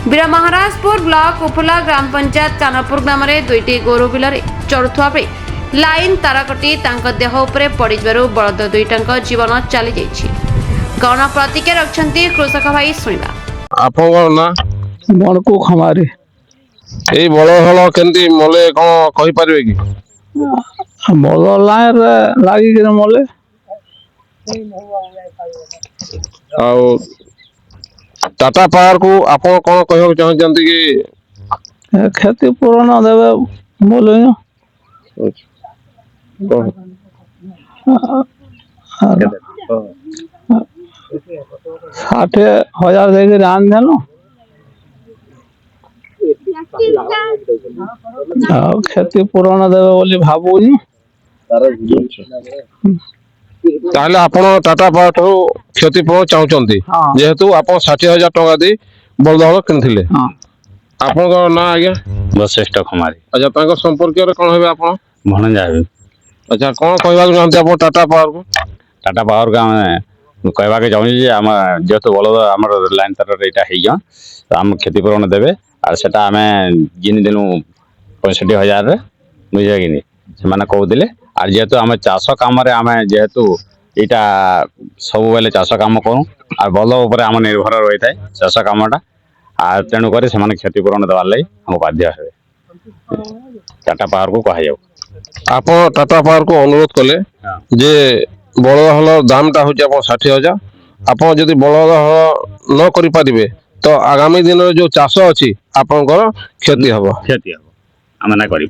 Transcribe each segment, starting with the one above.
बीरा महाराजपुर ब्लॉक उपला ग्राम पंचायत कानापुर ग्राम में दुईटी गोरु बिल चढ़ुवा बेले लाइन तार कटी देह उपरे पड़ बलद दुईटा जीवन चली जाइए। कौन प्रतिक्रिया रखिंट कृषक भाई शुणा आप बणकू खमारी ये बड़ हल के मले कौन कही पारे कि बल लाइन लगिक मले टाटा पावर को आप कौन कह चाहते कि क्षति पूरण देवे बोले 60,000 देकर आन देनो क्षति पूरण देवे बोली भावु ताहले आपण टाटा पावर ठो क्षतिपूरण चाहते जेहेतु आप 60,000 टका दे बलद किनथिले आपण ना आज्ञा वशिष्ठ कुमारी। अच्छा तांको संपर्क रे कोन हेबे आपण भणजा। अच्छा कोन कहबा चाहते आपण टाटा पावर को टाटा पावर का कहवा के चाहूँ जे आम जेहेतु बलद आम लाइन तार यहाँ हो आम क्षतिपूरण देवे और सेटा आम जिन दिनु 65,000 बुझे कि नहीं कहते और जेहेतु आम चाष कम आम जेहेतु यहाँ सब बेले चाष कम करूँ और बल उपर आम निर्भर रही है चाष कमटा और तेणुक से क्षतिपूरण देवार लगी हम बाध्य हे टाटा पावर को कह आप टाटा पावर को अनुरोध कले जे बलद हल दामटा हूँ 60,000 आप जदि बलद हल न करि पारिबे तो आगामी दिन जो चाष अच्छी आपंकर क्षति हम आम ना कर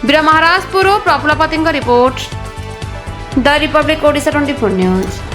बीरा महाराजपुर प्रफुल्ल पति report the Republic Odisha 24 news.